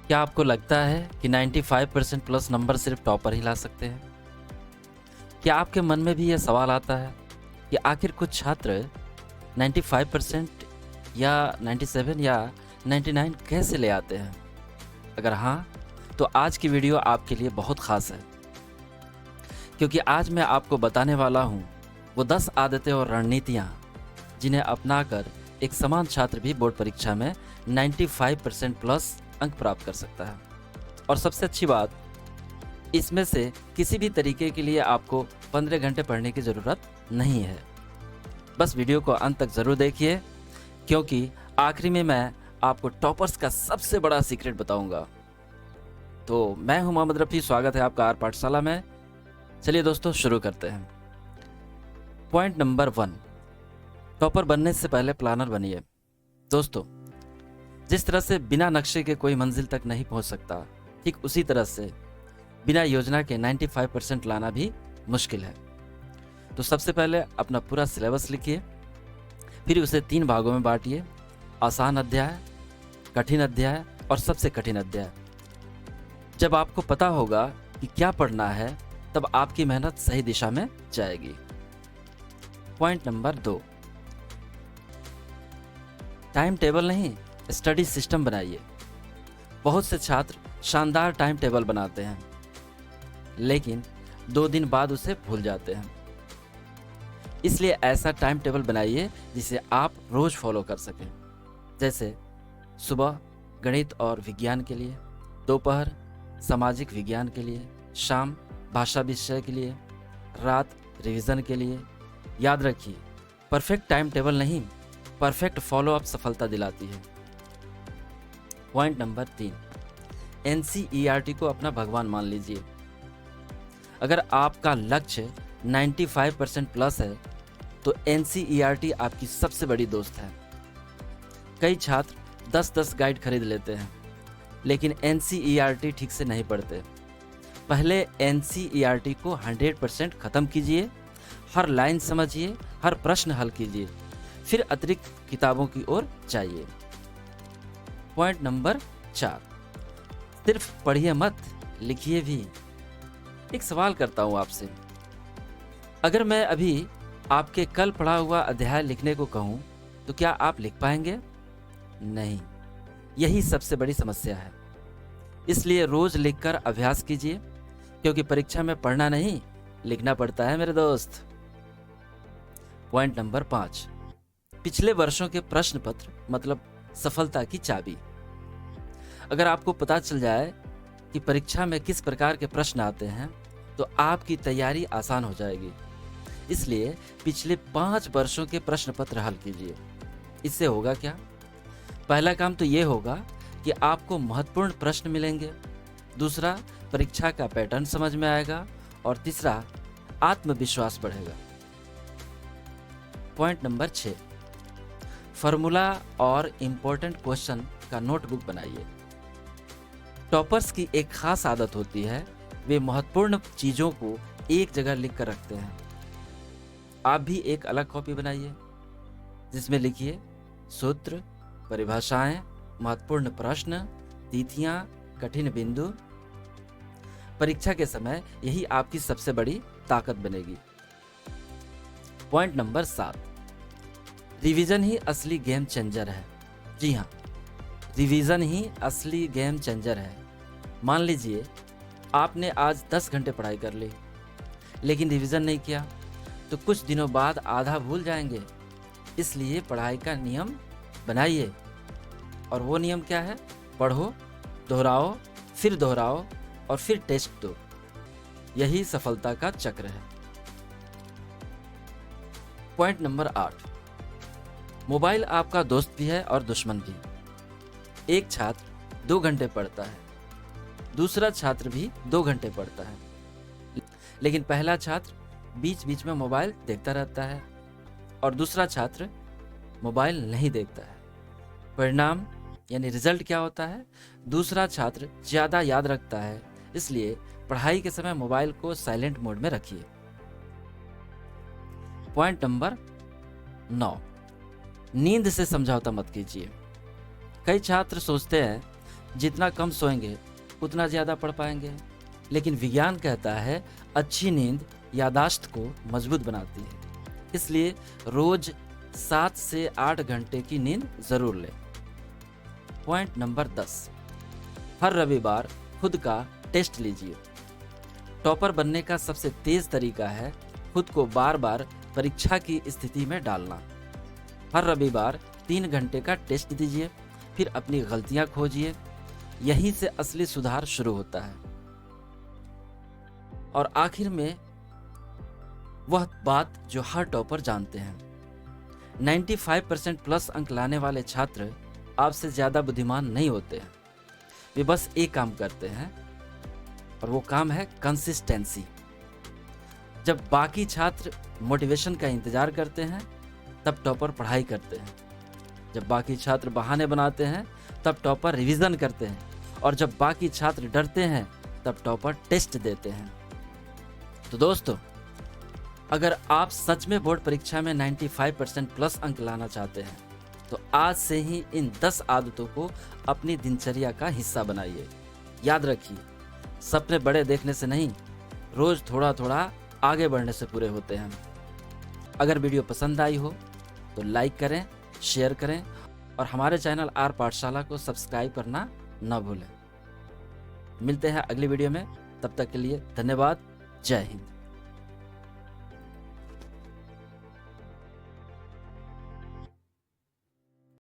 क्या आपको लगता है कि 95% प्लस नंबर सिर्फ टॉपर ही ला सकते हैं? क्या आपके मन में भी यह सवाल आता है कि आखिर कुछ छात्र 95% या 97 या 99 कैसे ले आते हैं? अगर हाँ, तो आज की वीडियो आपके लिए बहुत ख़ास है, क्योंकि आज मैं आपको बताने वाला हूँ वो 10 आदतें और रणनीतियाँ जिन्हें अपनाकर एक समान छात्र भी बोर्ड परीक्षा में 95% प्लस अंक प्राप्त कर सकता है। और सबसे अच्छी बात, इसमें से किसी भी तरीके के लिए आपको 15 घंटे पढ़ने की ज़रूरत नहीं है। बस वीडियो को अंत तक ज़रूर देखिए, क्योंकि आखिरी में मैं आपको टॉपर्स का सबसे बड़ा सीक्रेट बताऊंगा। तो मैं हूं मोहम्मद रफ़ी, स्वागत है आपका आर पाठशाला में। चलिए दोस्तों, शुरू करते हैं। पॉइंट नंबर 1, टॉपर बनने से पहले प्लानर बनिए। दोस्तों, जिस तरह से बिना नक्शे के कोई मंजिल तक नहीं पहुंच सकता, ठीक उसी तरह से बिना योजना के 95% लाना भी मुश्किल है। तो सबसे पहले अपना पूरा सिलेबस लिखिए, फिर उसे 3 भागों में बांटिए: आसान अध्याय, कठिन अध्याय और सबसे कठिन अध्याय। जब आपको पता होगा कि क्या पढ़ना है, तब आपकी मेहनत सही दिशा में जाएगी। पॉइंट नंबर 2, टाइम टेबल नहीं, स्टडी सिस्टम बनाइए। बहुत से छात्र शानदार टाइम टेबल बनाते हैं, लेकिन 2 दिन बाद उसे भूल जाते हैं। इसलिए ऐसा टाइम टेबल बनाइए जिसे आप रोज फॉलो कर सकें। जैसे सुबह गणित और विज्ञान के लिए, दोपहर सामाजिक विज्ञान के लिए, शाम भाषा विषय के लिए, रात रिवीजन के लिए। याद रखिए, परफेक्ट टाइम टेबल नहीं, परफेक्ट फॉलोअप सफलता दिलाती है। पॉइंट नंबर 3, एनसीईआरटी को अपना भगवान मान लीजिए। अगर आपका लक्ष्य 95% प्लस है, तो एनसीईआरटी आपकी सबसे बड़ी दोस्त है। कई छात्र 10-10 गाइड खरीद लेते हैं, लेकिन एनसीईआरटी ठीक से नहीं पढ़ते। पहले एनसीईआरटी को 100% ख़त्म कीजिए, हर लाइन समझिए, हर प्रश्न हल कीजिए, फिर अतिरिक्त किताबों की ओर जाइए। पॉइंट नंबर 4, सिर्फ पढ़िए मत, लिखिए भी। एक सवाल करता हूँ आपसे, अगर मैं अभी आपके कल पढ़ा हुआ अध्याय लिखने को कहूँ, तो क्या आप लिख पाएंगे? नहीं। यही सबसे बड़ी समस्या है। इसलिए रोज लिखकर अभ्यास कीजिए, क्योंकि परीक्षा में पढ़ना नहीं, लिखना पड़ता है मेरे दोस्त। पॉइंट नंबर 5, पिछले वर्षों के प्रश्न पत्र मतलब सफलता की चाबी। अगर आपको पता चल जाए कि परीक्षा में किस प्रकार के प्रश्न आते हैं, तो आपकी तैयारी आसान हो जाएगी। इसलिए पिछले 5 वर्षों के प्रश्न पत्र हल कीजिए। इससे होगा क्या? पहला काम तो ये होगा कि आपको महत्वपूर्ण प्रश्न मिलेंगे, दूसरा परीक्षा का पैटर्न समझ में आएगा, और तीसरा आत्मविश्वास बढ़ेगा। पॉइंट नंबर 6, फॉर्मूला और इम्पोर्टेंट क्वेश्चन का नोटबुक बनाइए। टॉपर्स की एक खास आदत होती है, वे महत्वपूर्ण चीज़ों को एक जगह लिख कर रखते हैं। आप भी एक अलग कॉपी बनाइए, जिसमें लिखिए सूत्र, परिभाषाएं, महत्वपूर्ण प्रश्न, तिथियां, कठिन बिंदु। परीक्षा के समय यही आपकी सबसे बड़ी ताकत बनेगी। पॉइंट नंबर 7, रिवीजन ही असली गेम चेंजर है। जी हाँ, रिवीजन ही असली गेम चेंजर है। मान लीजिए आपने आज 10 घंटे पढ़ाई कर ली, लेकिन रिवीजन नहीं किया, तो कुछ दिनों बाद आधा भूल जाएंगे। इसलिए पढ़ाई का नियम बनाइए, और वो नियम क्या है? पढ़ो, दोहराओ, फिर दोहराओ और फिर टेस्ट दो। यही सफलता का चक्र है। पॉइंट नंबर 8, मोबाइल आपका दोस्त भी है और दुश्मन भी। एक छात्र 2 घंटे पढ़ता है, दूसरा छात्र भी 2 घंटे पढ़ता है, लेकिन पहला छात्र बीच बीच में मोबाइल देखता रहता है और दूसरा छात्र मोबाइल नहीं देखता है। परिणाम यानी रिजल्ट क्या होता है? दूसरा छात्र ज़्यादा याद रखता है। इसलिए पढ़ाई के समय मोबाइल को साइलेंट मोड में रखिए। पॉइंट नंबर 9, नींद से समझौता मत कीजिए। कई छात्र सोचते हैं जितना कम सोएंगे उतना ज़्यादा पढ़ पाएंगे। लेकिन विज्ञान कहता है अच्छी नींद यादाश्त को मजबूत बनाती है, इसलिए रोज 7 से 8 घंटे की नींद जरूर लें। पॉइंट नंबर 10, हर रविवार खुद का टेस्ट लीजिए। टॉपर बनने का सबसे तेज तरीका है खुद को बार बार परीक्षा की स्थिति में डालना। हर रविवार 3 घंटे का टेस्ट दीजिए, फिर अपनी गलतियां खोजिए। यहीं से असली सुधार शुरू होता है। और आखिर में वह बात जो हर टॉपर जानते हैं, 95% प्लस अंक लाने वाले छात्र आपसे ज़्यादा बुद्धिमान नहीं होते हैं। वे बस एक काम करते हैं और वो काम है कंसिस्टेंसी। जब बाकी छात्र मोटिवेशन का इंतजार करते हैं तब टॉपर पढ़ाई करते हैं। जब बाकी छात्र बहाने बनाते हैं तब टॉपर रिवीजन करते हैं। और जब बाकी छात्र डरते हैं तब टॉपर टेस्ट देते हैं। तो दोस्तों, अगर आप सच में बोर्ड परीक्षा में 95% प्लस अंक लाना चाहते हैं तो आज से ही इन 10 आदतों को अपनी दिनचर्या का हिस्सा बनाइए। याद रखिए, सपने बड़े देखने से नहीं, रोज थोड़ा थोड़ा आगे बढ़ने से पूरे होते हैं। अगर वीडियो पसंद आई हो तो लाइक करें, शेयर करें और हमारे चैनल आर पाठशाला को सब्सक्राइब करना न भूलें। मिलते हैं अगली वीडियो में, तब तक के लिए धन्यवाद। जय हिंद।